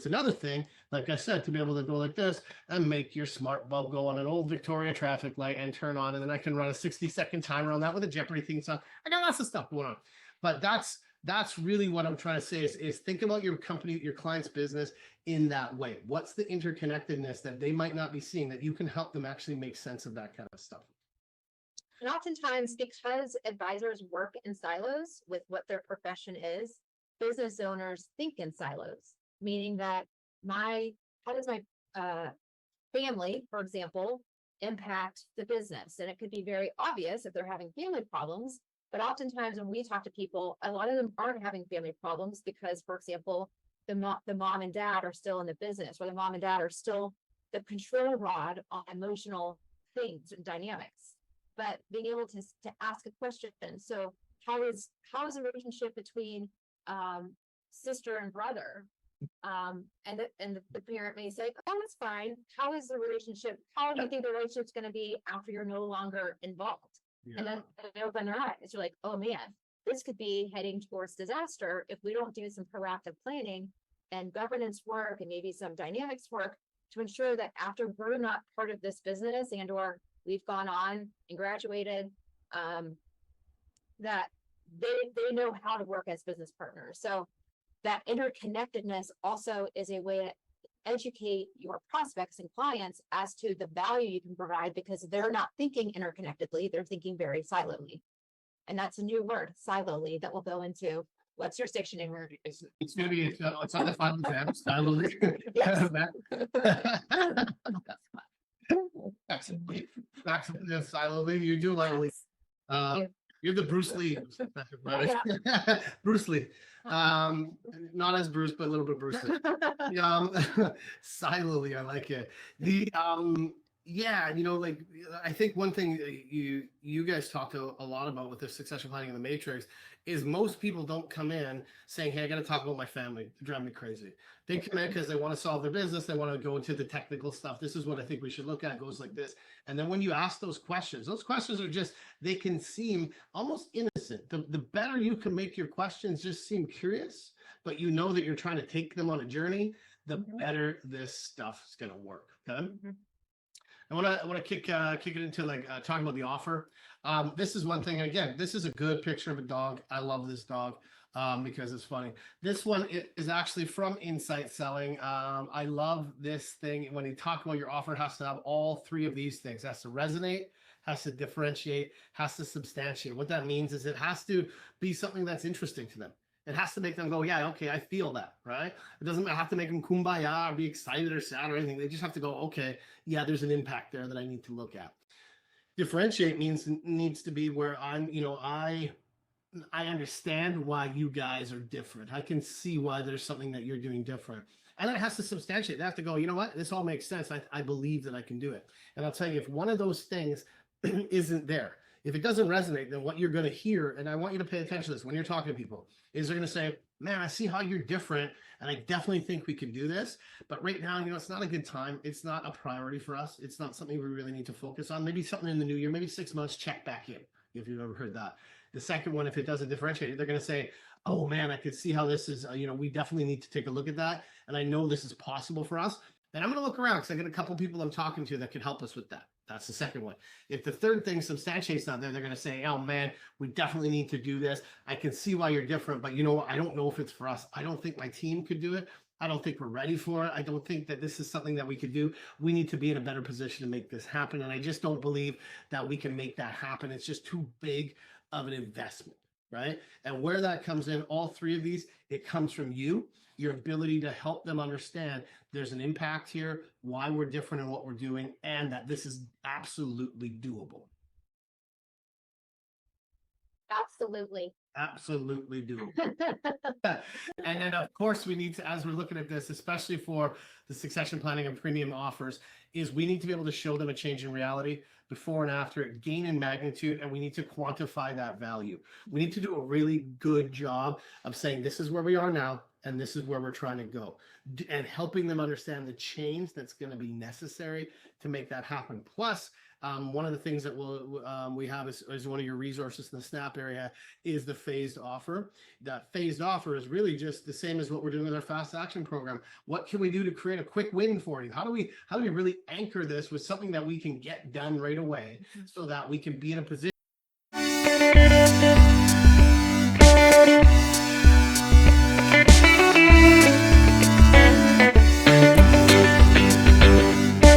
It's another thing, like I said, to be able to go like this and make your smart bulb go on an old Victoria traffic light and turn on, and then I can run a 60-second timer on that with a Jeopardy theme song. I got lots of stuff going on. But that's really what I'm trying to say is think about your company, your client's business in that way. What's the interconnectedness that they might not be seeing that you can help them actually make sense of that kind of stuff? And oftentimes, because advisors work in silos with what their profession is, business owners think in silos, meaning that how does my family, for example, impact the business? And it could be very obvious if they're having family problems, but oftentimes when we talk to people, a lot of them aren't having family problems because, for example, the mom and dad are still in the business, or the mom and dad are still the control rod on emotional things and dynamics. But being able to ask a question, so how is the relationship between sister and brother? And the parent may say, oh, that's fine. How is the relationship? How do you think the relationship's going to be after you're no longer involved? Yeah. And then they open their eyes. You're like, oh man, this could be heading towards disaster if we don't do some proactive planning and governance work and maybe some dynamics work to ensure that after we're not part of this business and or we've gone on and graduated, that they know how to work as business partners. So that interconnectedness also is a way to educate your prospects and clients as to the value you can provide, because they're not thinking interconnectedly, they're thinking very silently. And that's a new word, silently, that will go into what's your dictionary. It's going to be, it's on the final exam, silently. Silently, you do like you're the Bruce Lee. Bruce Lee. Not as Bruce, but a little bit Bruce Lee. Silently, I like it. Yeah, like I think one thing you guys talked a lot about with the succession planning in the matrix is most people don't come in saying, hey, I got to talk about my family. They drive me crazy. They come in because they want to solve their business. They want to go into the technical stuff. This is what I think we should look at. It goes like this. And then when you ask those questions are just, they can seem almost innocent. The better you can make your questions just seem curious, but you know that you're trying to take them on a journey, the better this stuff is going to work. Okay. I want to kick it into talking about the offer. This is one thing. Again, this is a good picture of a dog. I love this dog because it's funny. This one is actually from Insight Selling. I love this thing. When you talk about your offer, it has to have all three of these things. It has to resonate, has to differentiate, has to substantiate. What that means is it has to be something that's interesting to them. It has to make them go, yeah, okay, I feel that, right? It doesn't have to make them kumbaya or be excited or sad or anything. They just have to go, okay, yeah, there's an impact there that I need to look at. Differentiate needs to be where I understand why you guys are different. I can see why there's something that you're doing different. And it has to substantiate. They have to go, you know what? This all makes sense. I believe that I can do it. And I'll tell you, if one of those things isn't there, if it doesn't resonate, then what you're going to hear, and I want you to pay attention to this when you're talking to people, is they're going to say, man, I see how you're different, and I definitely think we can do this. But right now, it's not a good time. It's not a priority for us. It's not something we really need to focus on. Maybe something in the new year, maybe 6 months, check back in, if you've ever heard that. The second one, if it doesn't differentiate, they're going to say, oh man, I could see how this is, we definitely need to take a look at that. And I know this is possible for us. And I'm going to look around because I got a couple people I'm talking to that can help us with that. That's the second one. If the third thing, substantiate's not there, they're going to say, oh man, we definitely need to do this. I can see why you're different, but I don't know if it's for us. I don't think my team could do it. I don't think we're ready for it. I don't think that this is something that we could do. We need to be in a better position to make this happen. And I just don't believe that we can make that happen. It's just too big of an investment, right? And where that comes in, all three of these, it comes from you, your ability to help them understand there's an impact here, why we're different in what we're doing, and that this is absolutely doable. Absolutely doable. And then of course we need to, as we're looking at this, especially for the succession planning and premium offers, is we need to be able to show them a change in reality before and after, gain in magnitude, and we need to quantify that value. We need to do a really good job of saying, this is where we are now, and this is where we're trying to go, and helping them understand the change that's going to be necessary to make that happen. Plus, one of the things that we have is one of your resources in the SNAP area is the phased offer. That phased offer is really just the same as what we're doing with our fast action program. What can we do to create a quick win for you? How do we really anchor this with something that we can get done right away so that we can be in a position